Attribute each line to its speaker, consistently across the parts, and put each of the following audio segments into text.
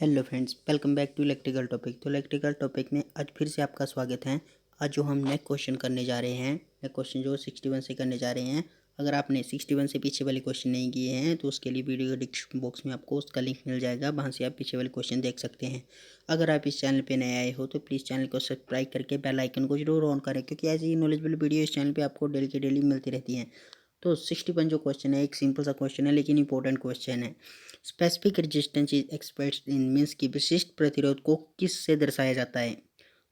Speaker 1: Hello friends, welcome back to electrical topic. तो electrical topic में आज फिर से आपका स्वागत है। आज जो हम नेक्स्ट क्वेश्चन करने जा रहे हैं, नेक्स्ट क्वेश्चन जो 61 से करने जा रहे हैं। अगर आपने 61 से पीछे वाले क्वेश्चन नहीं किए हैं तो उसके लिए वीडियो के डिस्क्रिप्शन बॉक्स में आपको उसका लिंक मिल जाएगा, वहाँ से आप पीछे वाले क्वेश्चन देख सकते हैं। अगर आप इस चैनल पर नए आए हो तो प्लीज़ चैनल को सब्सक्राइब करके बेल आइकन को जरूर ऑन करें, क्योंकि ऐसी नॉलेजेबल वीडियो इस चैनल पर आपको डेली की डेली मिलती रहती हैं। तो 61 जो क्वेश्चन है, एक सिंपल सा क्वेश्चन है लेकिन इंपॉर्टेंट क्वेश्चन है। Specific resistance is expressed in means की विशिष्ट प्रतिरोध को किस से दर्शाया जाता है।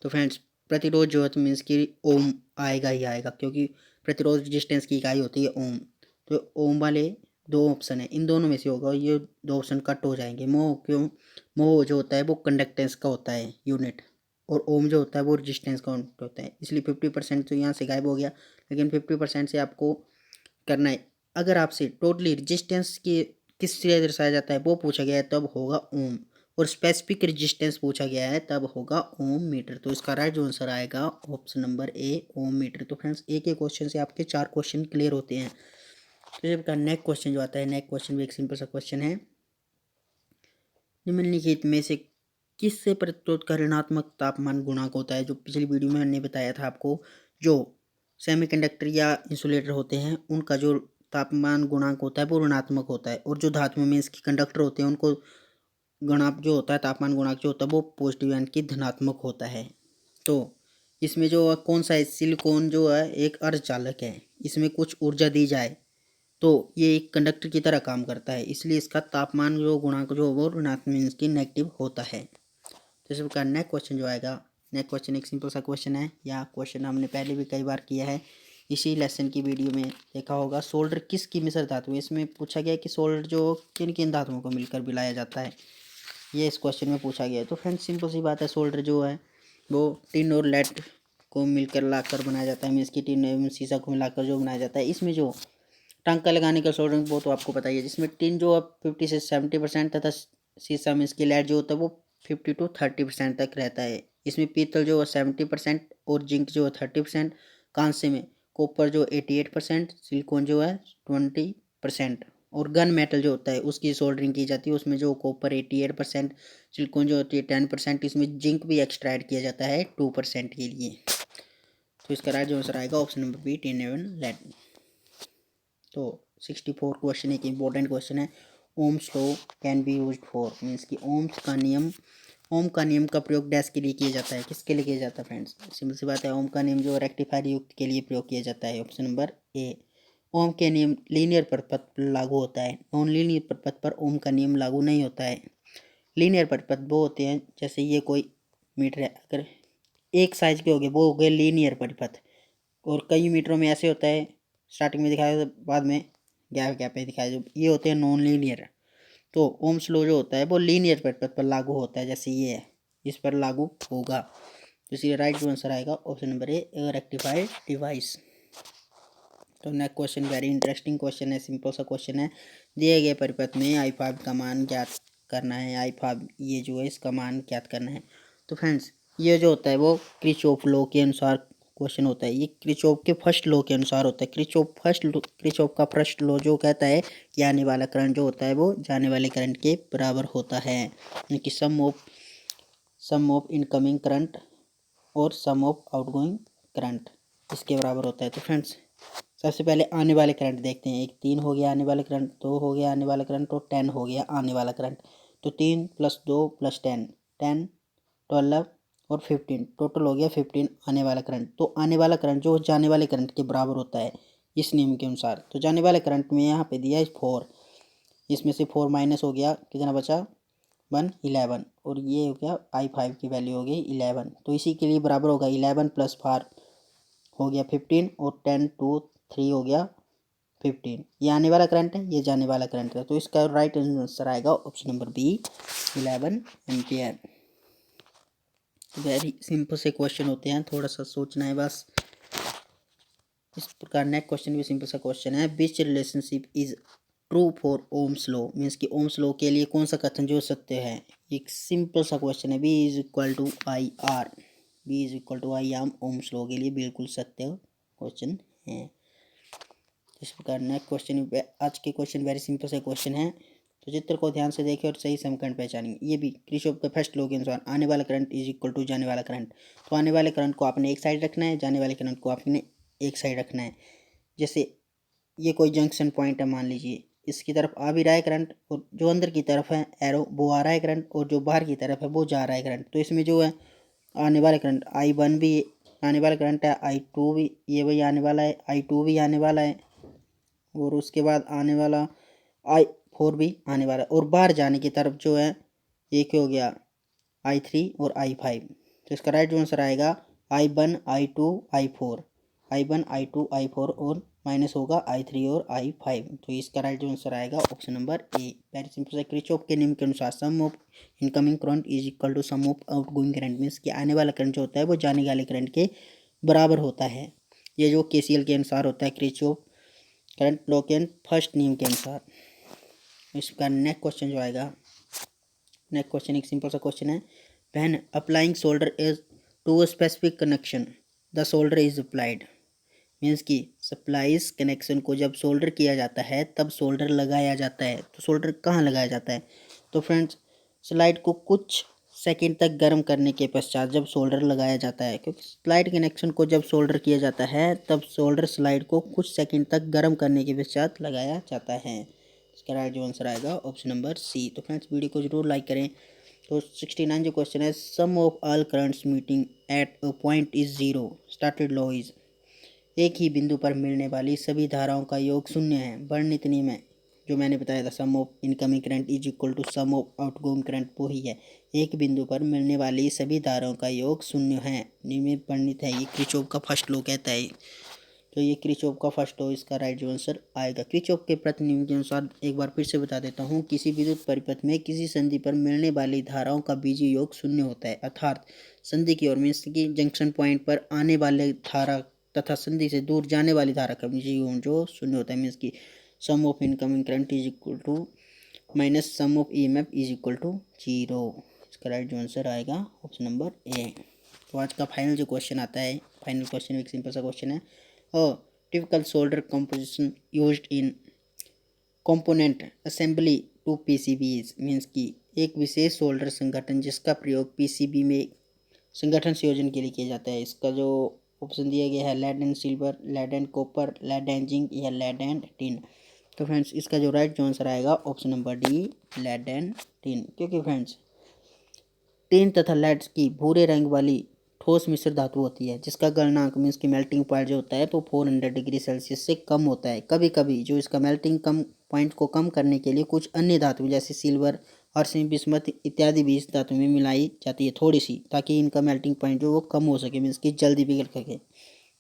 Speaker 1: तो फ्रेंड्स, प्रतिरोध जो है तो मीन्स की ओम आएगा ही आएगा, क्योंकि प्रतिरोध रेजिस्टेंस की इकाई होती है ओम। तो ओम वाले दो ऑप्शन है, इन दोनों में से होगा, ये दो ऑप्शन कट हो जाएंगे। मोह क्यों? मोह जो होता है वो कंडक्टेंस का होता है यूनिट, और ओम जो होता है वो रेजिस्टेंस का यूनिट होता है। इसलिए 50% तो यहाँ से गायब हो गया, लेकिन 50% से आपको करना है। अगर आपसे टोटली रेजिस्टेंस की किससे दर्शाया जाता है वो पूछा गया है तब होगा ओम, और स्पेसिफिक रेजिस्टेंस पूछा गया है तब होगा ओम मीटर। तो इसका राइट जो आंसर आएगा option number A, ohm meter. तो फ्रेंड्स, एक एक क्वेश्चन से आपके 4 क्वेश्चन क्लियर होते हैं। तो जब का नेक्स्ट क्वेश्चन जो आता है, नेक्स्ट क्वेश्चन भी एक सिंपल सा क्वेश्चन है। निम्नलिखित में से किससे प्रतिरोध का ऋणात्मक तापमान गुणांक होता है? जो पिछली वीडियो में मैंने बताया था आपको, जो सेमीकंडक्टर या इंसुलेटर होते हैं उनका जो तापमान गुणांक होता है वो ऋणात्मक होता है, और जो धातु में इसके कंडक्टर होते हैं उनको गुणांक जो होता है, तापमान गुणांक जो होता है वो पॉजिटिव यानी कि धनात्मक होता है। तो इसमें जो कौन सा है, सिलिकॉन जो है एक अर्धचालक है, इसमें कुछ ऊर्जा दी जाए तो ये एक कंडक्टर की तरह काम करता है, इसलिए इसका तापमान जो गुणांक जो वो ऋणात्मक मीन्स की नेगेटिव होता है। तो इस प्रकार नेक्स्ट क्वेश्चन जो आएगा, नेक्स्ट क्वेश्चन एक सिंपल सा क्वेश्चन है। या क्वेश्चन हमने पहले भी कई बार किया है, इसी लेसन की वीडियो में देखा होगा। सोल्डर किसकी मिश्र धातु है? इसमें पूछा गया कि सोल्डर जो किन किन धातुओं को मिलकर मिलाया जाता है, ये इस क्वेश्चन में पूछा गया है। तो फ्रेंड्स, सिंपल सी बात है, सोल्डर जो है वो टिन और लेड को मिलकर लाकर बनाया जाता है, मीन्स की टिन एवं शीशा को मिलाकर जो बनाया जाता है। इसमें जो टांका लगाने का सोल्डरिंग वो तो आपको पता ही है, जिसमें टिन जो अब 50 से 70% तथा शीशा में इसकी लेड जो होता है वो 50 to 30% तक रहता है। इसमें पीतल जो है 70% और जिंक जो है 30%, कांसे में कॉपर जो 88%, सिलिकॉन जो है 20%, और गन मेटल जो होता है उसकी सोल्डरिंग की जाती है। उसमें जो कॉपर 88%, सिलिकॉन जो होती है 10%, इसमें जिंक भी एक्स्ट्रा ऐड किया जाता है 2% के लिए। तो इसका राइट जो आंसर आएगा ऑप्शन नंबर बी, टिन एवं लेड। तो 64 क्वेश्चन एक इंपॉर्टेंट क्वेश्चन है। Ohm's law can be used for, means कि ओम का नियम का प्रयोग डैश के लिए किया जाता है, किसके लिए किया जाता है फ्रेंड्स? सिंपल सी बात है, ओम का नियम जो रेक्टिफायर युक्त के लिए प्रयोग किया जाता है, ऑप्शन नंबर ए। ओम के नियम लीनियर परिपथ पर लागू होता है, नॉन लीनियर परिपथ पर ओम का नियम लागू नहीं होता है। लीनियर परिपथ वो होते हैं, जैसे ये कोई मीटर है, अगर एक साइज के हो गए वो हो गए लीनियर परिपथ, और कई मीटरों में ऐसे होता है, स्टार्टिंग में दिखाया बाद में गैप गैप पे दिखाया, जो ये होते हैं नॉन लीनियर। तो ओम्स लॉ जो होता है वो लीनियर परिपथ पर लागू होता है, जैसे ये है, इस पर लागू होगा। तो इसलिए राइट जो आंसर आएगा option number A, rectified device. तो next question very interesting question है, सिंपल सा क्वेश्चन है। दिए गए परिपथ में आई फाइव का मान ज्ञात करना है। आई फाइव ये जो है इसका मान ज्ञात करना है। तो फ्रेंड्स, ये जो होता है वो किरचॉफ लॉ के अनुसार क्वेश्चन होता है। ये किरचॉफ के फर्स्ट लॉ के अनुसार होता है। किरचॉफ का फर्स्ट लॉ जो कहता है कि आने वाला करंट जो होता है वो जाने वाले करंट के बराबर होता है, यानी कि सम ऑफ इनकमिंग करंट और सम ऑफ आउटगोइंग करंट इसके बराबर होता है। तो फ्रेंड्स, सबसे पहले आने वाले करंट देखते हैं। एक 3 हो गया आने वाला करंट, 2 हो गया आने वाला करंट, और 10 हो गया आने वाला करंट। तो 3 + 2 + 10, 10, 12 और 15, टोटल हो गया 15 आने वाला करंट। तो आने वाला करंट जो जाने वाले करंट के बराबर होता है इस नियम के अनुसार। तो जाने वाले करंट में यहाँ पे दिया है 4, इसमें से 4 माइनस हो गया, कितना बचा 1, 11, और ये हो गया I5 की वैल्यू हो गई 11। तो इसी के लिए बराबर होगा 11 + 4 हो गया 15, और 10 2 3 हो गया 15। ये आने वाला करंट है, ये जाने वाला करंट है। तो इसका राइट आंसर आएगा option number B, 11 ampere. Very simple से क्वेश्चन होते हैं, थोड़ा सा सोचना है बस। इस प्रकार नेक्स्ट क्वेश्चन भी सिंपल सा क्वेश्चन है। Which relationship is true for Ohm's law, means कि ओम्स लॉ के लिए कौन सा कथन जो सत्य है? एक सिंपल सा क्वेश्चन है। B is equal to I R, B is equal to I um Ohm's law के लिए बिल्कुल सत्य क्वेश्चन है। इस प्रकार नेक्स्ट क्वेश्चन, आज के क्वेश्चन वेरी सिंपल से क्वेश्चन है। तो चित्र को ध्यान से देखें और सही समीकरण पहचानिए। ये भी किरचॉफ के फर्स्ट लॉ के अनुसार आने वाला करंट इज इक्वल टू जाने वाला करंट। तो आने वाले करंट को आपने एक साइड रखना है, जाने वाले करंट को आपने एक साइड रखना है। जैसे ये कोई जंक्शन पॉइंट है, मान लीजिए इसकी तरफ आ भी रहा है करंट, और जो अंदर की तरफ है एरो वो आ रहा है करंट, और जो बाहर की तरफ है वो जा रहा है करंट। तो इसमें जो है आने वाले करंट I1 भी आने वाला करंट है, I2 भी ये वही आने वाला है, I2 भी आने वाला है, और उसके बाद आने वाला I4 भी आने वाला है। और बाहर जाने की तरफ जो है ये क्या हो गया I3 और I5। तो इसका राइट जो आंसर आएगा I1 I2 I4, I1 I2 I4 और माइनस होगा I3 और I5। तो इसका राइट जो आंसर आएगा option number A. Very simple है। किरचॉफ के नियम के अनुसार sum of incoming current is equal to sum of outgoing current, means कि आने वाला करंट जो होता है वो जाने वाले करंट के बराबर होता है। ये जो KCL के अनुसार होता है, किरचॉफ करंट लॉ के फर्स्ट नियम के अनुसार। इसका नेक्स्ट क्वेश्चन जो आएगा, नेक्स्ट क्वेश्चन एक सिंपल सा क्वेश्चन है। When applying solder is to a specific connection the solder is applied, means कि सप्लाइज कनेक्शन को जब सोल्डर किया जाता है तब सोल्डर लगाया जाता है। तो सोल्डर कहाँ लगाया जाता है? तो फ्रेंड्स स्लाइड को कुछ सेकंड तक गर्म करने के पश्चात जब सोल्डर लगाया जाता है, क्योंकि स्लाइड कनेक्शन को जब सोल्डर किया जाता है तब सोल्डर स्लाइड को कुछ सेकंड तक गर्म करने के पश्चात लगाया जाता है। इसका राइट जो आंसर आएगा ऑप्शन नंबर सी। तो फ्रेंड्स वीडियो को जरूर लाइक करें। तो 69 जो क्वेश्चन है, sum of all currents meeting at a point is zero, started law is, एक ही बिंदु पर मिलने वाली सभी धाराओं का योग शून्य है। वर्णित नियम है जो मैंने बताया था, sum of incoming current is equal to sum of outgoing current, वो ही है। एक बिंदु पर मिलने वाली सभी धाराओं का योग शून्य है, नियम वर्णित है। ये किरचॉफ का फर्स्ट लॉ कहता है। तो ये किरचॉफ का फर्स्ट लॉ, इसका राइट जो आंसर आएगा। किरचॉफ के प्रति नियम के अनुसार एक बार फिर से बता देता हूँ, किसी विद्युत परिपथ में किसी संधि पर मिलने वाली धाराओं का बीजीय योग शून्य होता है। अर्थात संधि की ओर, मीन्स की जंक्शन पॉइंट पर आने वाले धारा तथा संधि से दूर जाने वाली धारा का बीजीय योग जो शून्य होता है, मीन्स की sum of incoming current is equal to minus sum of EMF is equal to zero. इसका राइट जो आंसर आएगा ऑप्शन नंबर ए। तो आज का फाइनल जो क्वेश्चन आता है, फाइनल क्वेश्चन एक सिंपल सा क्वेश्चन है। Typical solder composition used in component assembly to PCBs, means की एक विशेष सोल्डर संगठन जिसका प्रयोग PCB में संगठन संयोजन के लिए किया जाता है। इसका जो ऑप्शन दिया गया है, lead and silver, lead and copper, lead and zinc या लेड एंड टिन। तो फ्रेंड्स इसका जो राइट जो आंसर आएगा option number D, lead and tin. क्योंकि फ्रेंड्स टिन तथा लेड की भूरे रंग वाली ठोस मिश्र धातु होती है जिसका गलनांक, मीन्स की मेल्टिंग पॉइंट जो होता है तो 400 डिग्री सेल्सियस से कम होता है। कभी कभी जो इसका मेल्टिंग कम पॉइंट को कम करने के लिए कुछ अन्य धातु जैसे सिल्वर और बिस्मथ इत्यादि भी इस धातु में मिलाई जाती है थोड़ी सी, ताकि इनका मेल्टिंग पॉइंट जो वो कम हो सके, मीन्स की जल्दी पिघल सके।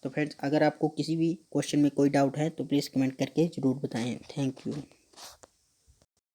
Speaker 1: तो फ्रेंड्स अगर आपको किसी भी क्वेश्चन में कोई डाउट है तो प्लीज़ कमेंट करके ज़रूर बताएं। Thank you.